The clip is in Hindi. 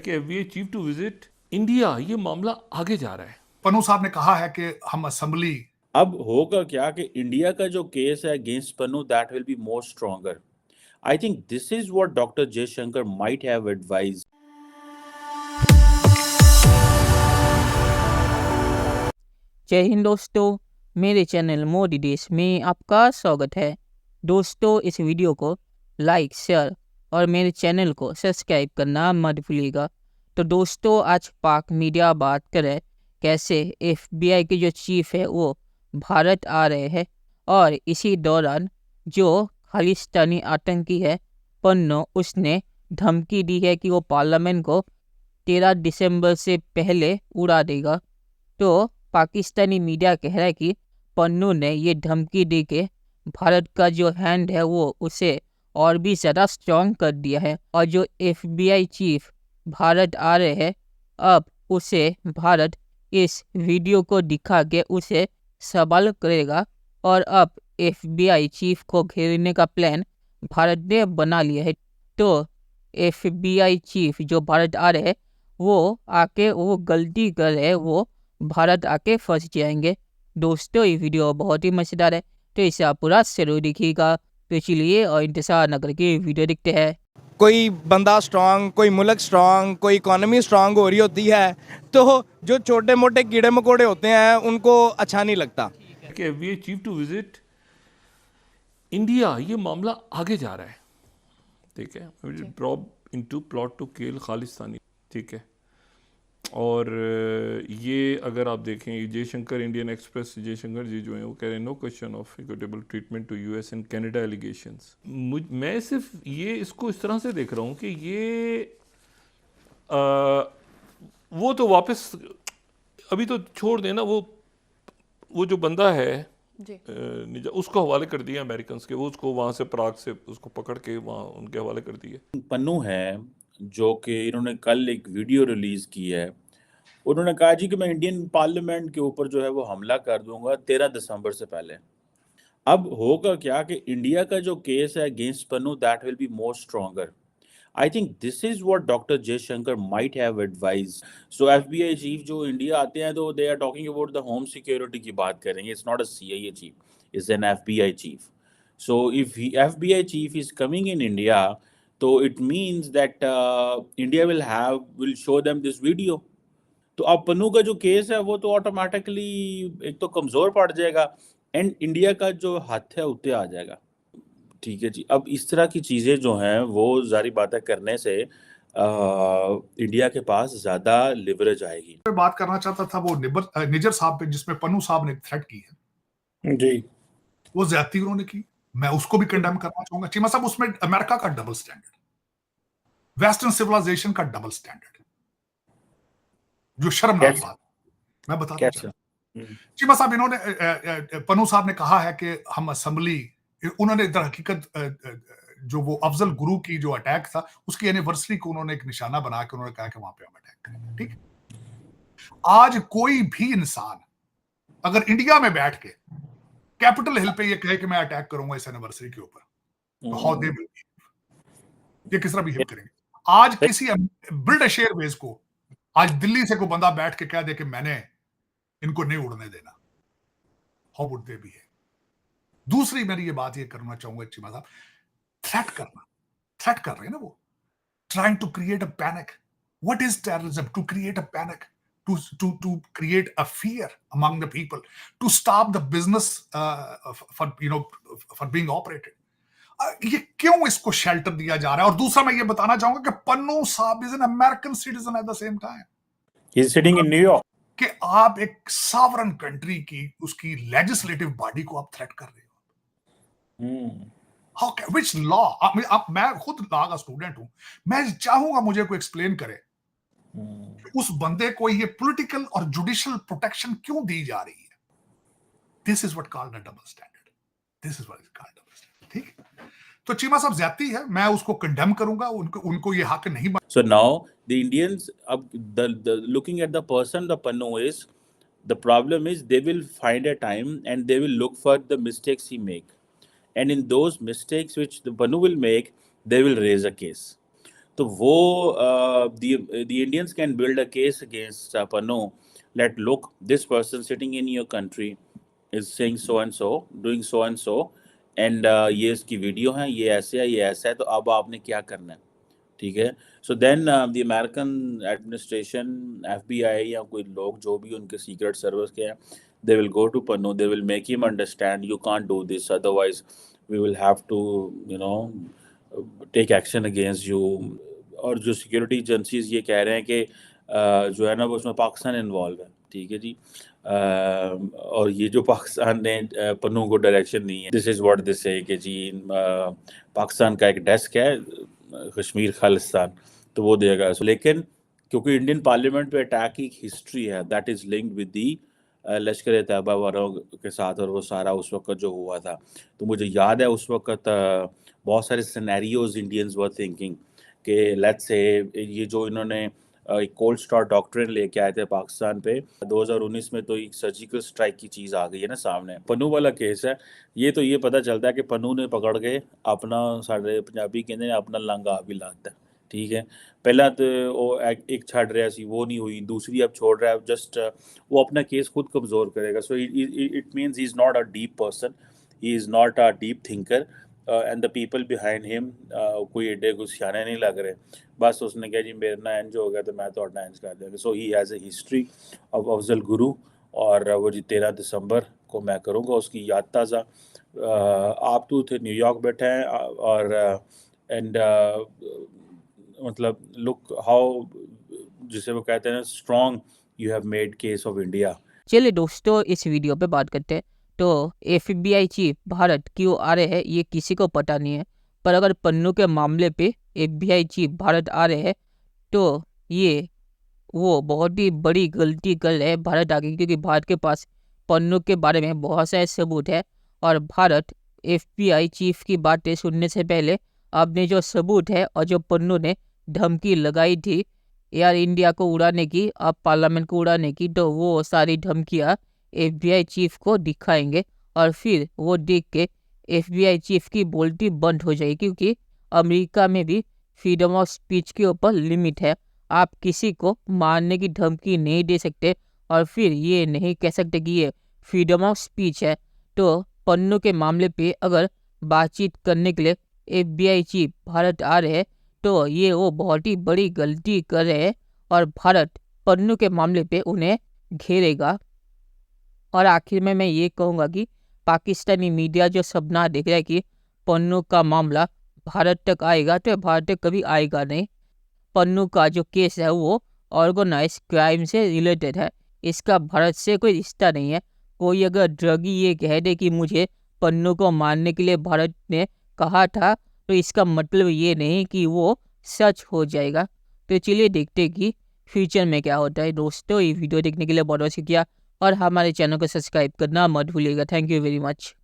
कि FBI chief to visit India, ये मामला आगे जा रहा है। पन्नू साहब ने कहा है कि हम असेंबली अब होगा क्या कि इंडिया का जो केस है against Pannu that will be more stronger. I think this is what doctor Jaishankar might have advised. जय हिंद दोस्तों, मेरे चैनल मोदी देश में आपका स्वागत है। दोस्तों, इस वीडियो को लाइक, शेयर और मेरे चैनल को सब्सक्राइब करना मत भूलिएगा। तो दोस्तों, आज पाक मीडिया बात करे कैसे एफबीआई के जो चीफ है वो भारत आ रहे हैं और इसी दौरान जो खालिस्तानी आतंकी है पन्नू, उसने धमकी दी है कि वो पार्लियामेंट को 13 दिसंबर से पहले उड़ा देगा। तो पाकिस्तानी मीडिया कह रहा है कि पन्नू ने ये धमकी दी के भारत का जो हैंड है वो उसे और भी ज़्यादा स्ट्रॉन्ग कर दिया है और जो एफबीआई चीफ भारत आ रहे हैं, अब उसे भारत इस वीडियो को दिखा के उसे सवाल करेगा और अब एफबीआई चीफ को घेरने का प्लान भारत ने बना लिया है। तो एफबीआई चीफ जो भारत आ रहे हैं वो आके वो गलती कर रहे हैं, वो भारत आके फंस जाएंगे। दोस्तों, ये वीडियो बहुत ही मज़ेदार है, तो इसे आप पूरा जरूर देखिएगा। तो चलिए और इंतजार न करके वीडियो देखते हैं। कोई बंदा स्ट्रांग, कोई मुल्क स्ट्रांग, कोई इकोनॉमी स्ट्रांग हो रही होती है तो जो छोटे मोटे कीड़े मकोड़े होते हैं उनको अच्छा नहीं लगता कि FBI chief to visit India, ये मामला आगे जा रहा है। ठीक है, probe into plot to kill Khalistani. ठीक है, और ये अगर आप देखें जयशंकर, इंडियन एक्सप्रेस जयशंकर जी जो हैं वो कह रहे हैं no question of equitable treatment to US and Canada allegations. मैं सिर्फ ये इसको इस तरह से देख रहा हूँ कि ये वो तो वापस अभी तो छोड़ देना, वो जो बंदा है उसको हवाले कर दिया अमेरिकन के, वो उसको वहाँ से प्राग से उसको पकड़ के वहाँ उनके हवाले कर दिए। पन्नू है जो कि इन्होंने कल एक वीडियो रिलीज की है. उन्होंने कहा जी कि मैं इंडियन पार्लियामेंट के ऊपर जो है वो हमला कर दूंगा 13 दिसंबर से पहले. अब होगा क्या कि इंडिया का जो केस है against Pannu that will be more stronger. I think this is what doctor Jaishankar might have advised. So FBI chief जो इंडिया आते हैं तो they are talking about the home security की बात करेंगे. It's not a CIA chief, it's an FBI chief. So if FBI chief is coming in India, तो it means that India will show them this video. तो अब पन्नू का जो केस है वो तो ऑटोमेटिकली एक तो कमजोर पड़ जाएगा एंड इंडिया का जो हाथ है उत्ते आ जाएगा. ठीक है जी. अब इस तरह की चीजें जो हैं वो जारी बातें करने से इंडिया के पास ज्यादा लिवरेज आएगी. मैं बात करना चाहता था वो निजर साहब पे, जिसमें पन्नू साहब ने थ्रेट की है जी, वो ज्यादती उन्होंने की, मैं उसको भी कंडेम करना चाहूंगा। चीमा साहब, उसमें अमेरिका का डबल स्टैंडर्ड, वेस्टर्न सिविलाइजेशन का डबल स्टैंडर्ड, जो शर्मनाक बात मैं बताता हूं। चीमा साहब, इन्होंने पन्नू साहब ने कहा है कि हम असेंबली, उन्होंने दर हकीकत जो वो अफजल गुरु की जो अटैक था उसकी एनिवर्सरी को उन्होंने एक निशाना बना के उन्होंने कहा कि वहां पे हम अटैक करेंगे। ठीक, आज कोई भी इंसान अगर इंडिया में बैठ के कैपिटल हिल पे ये कहे कि मैं अटैक करूंगा इस एनिवर्सरी के ऊपर, तो हाउ दे विल ये किस तरह बिहेव करेंगे? आज किसी ब्रिटिश एयरवेज को आज दिल्ली से कोई बंदा बैठ के कह दे कि मैंने इनको नहीं उड़ने देना, हाउ वुड दे बिहेव? दूसरी मेरी ये बात ये करना चाहूंगा चीमा साहब, थ्रेट कर रहे हैं ना वो, trying to create a panic. What is terrorism? To create a panic, to create a fear among the people, to stop the business for being operated. ये क्यों इसको शेल्टर दिया जा रहा है? और दूसरा मैं ये बताना चाहूंगा कि पन्नू साहब is an American citizen at the same time. He is sitting in New York. कि आप एक सॉवरन कंट्री की उसकी लेजिस्लेटिव बॉडी को आप थ्रेट कर रहे हो. How which law? मैं खुद लॉ का स्टूडेंट हूं, मैं चाहूंगा मुझे कोई एक्सप्लेन करे उस बंदे को ये पॉलिटिकल और जुडिशियल प्रोटेक्शन क्यों दी जा रही है. This is what called a double standard. This is what is called double standard. ठीक, तो चीमा साहब ज्यादती है, मैं उसको कंडेम करूंगा, उनको ये हक नहीं. So now the Indians, the looking at the person, the Pannu is, the problem is they will find a time and they will look for the mistakes he make, and in those mistakes which the Pannu will make, they will raise a case. तो वो the Indians can build a case against Pannu, let look, this person sitting in your country is saying so and so, doing so and so, and ये इसकी वीडियो है, ये ऐसे है, ये ऐसा है, तो अब आपने क्या करना है, ठीक है. So then the American administration, FBI या कोई लोग जो भी उनके सीक्रेट सर्विस के हैं, they will go to Pannu, they will make him understand you can't do this, otherwise we will have to take action against you. और जो सिक्योरिटी एजेंसीज ये कह रहे हैं कि जो है ना वो उसमें पाकिस्तान इन्वॉल्व है, ठीक है जी. और ये जो पाकिस्तान ने पन्नू को डायरेक्शन दी है, दिस इज़ व्हाट दिस है कि जी पाकिस्तान का एक डेस्क है कश्मीर खालिस्तान, तो वो देगा. लेकिन क्योंकि इंडियन पार्लियामेंट पे अटैक की हिस्ट्री है, that is linked with the लश्कर तैयबा वालों के साथ, और वो सारा उस वक्त जो हुआ था, तो मुझे याद है उस वक्त बहुत सारे सिनेरियोज इंडियंस वर थिंकिंग कि लेट्स से ये जो इन्होंने एक कोल्ड स्टार डॉक्ट्रिन लेके आए थे पाकिस्तान पे 2019 में, तो एक सर्जिकल स्ट्राइक की चीज़ आ गई है ना सामने. पन्नू वाला केस है ये, तो ये पता चलता है कि पन्नू ने पकड़ के अपना, साढ़े पंजाबी कहते हैं अपना लंगा भी लाता है, ठीक है. पहला तो वो एक छड़ रहा सी, वो नहीं हुई, दूसरी अब छोड़ रहा है, जस्ट वो अपना केस खुद कमज़ोर करेगा. So it means he is not a deep person, he is not a deep thinker, and the people behind him कोई एडे कुछ सियाने नहीं लग रहे. बस उसने कहा जी मेरे ना इंज हो गया तो मैं तो इंज कर देंगे. So he has a history of Afzal Guru, और वो जी 13 दिसंबर को मैं करूँगा उसकी याद ताज़ा. आप तो थे न्यूयॉर्क बैठे हैं, और एंड मतलब लुक हाउ, जिसे वो कहते हैं strong you have made case of India. चलिए दोस्तों, इस वीडियो पे बात करते हैं. तो FBI चीफ भारत क्यों आ रहे हैं ये किसी को पता नहीं है, पर अगर पन्नू के मामले पे FBI चीफ भारत आ रहे हैं तो ये वो बहुत ही बड़ी गलती कर रहे हैं भारत आगे, क्योंकि भारत के पास पन्नू के बारे में बहुत सारे सबूत है, और भारत FBI चीफ की बातें सुनने से पहले अपने जो सबूत है और जो पन्नू ने धमकी लगाई थी एयर इंडिया को उड़ाने की, अब पार्लियामेंट को उड़ाने की, तो वो सारी धमकियाँ FBI चीफ को दिखाएंगे, और फिर वो देख के FBI चीफ की बोलती बंद हो जाएगी, क्योंकि अमेरिका में भी फ्रीडम ऑफ स्पीच के ऊपर लिमिट है. आप किसी को मारने की धमकी नहीं दे सकते, और फिर ये नहीं कह सकते कि ये फ्रीडम ऑफ स्पीच है. तो पन्नू के मामले पे अगर बातचीत करने के लिए FBI चीफ भारत आ रहे हैं तो ये वो बहुत ही बड़ी गलती कर रहे हैं, और भारत पन्नू के मामले पे उन्हें घेरेगा. और आखिर में मैं ये कहूँगा कि पाकिस्तानी मीडिया जो सपना देख रहा है कि पन्नू का मामला भारत तक आएगा, तो भारत तक कभी आएगा नहीं. पन्नू का जो केस है वो ऑर्गेनाइज क्राइम से रिलेटेड है, इसका भारत से कोई रिश्ता नहीं है. कोई अगर ड्रगी ये कह दे कि मुझे पन्नू को मारने के लिए भारत ने कहा था, तो इसका मतलब ये नहीं कि वो सच हो जाएगा. तो चलिए देखते हैं कि फ्यूचर में क्या होता है. दोस्तों, ये वीडियो देखने के लिए बहुत बहुत शुक्रिया, और हमारे चैनल को सब्सक्राइब करना मत भूलिएगा. Thank you very much.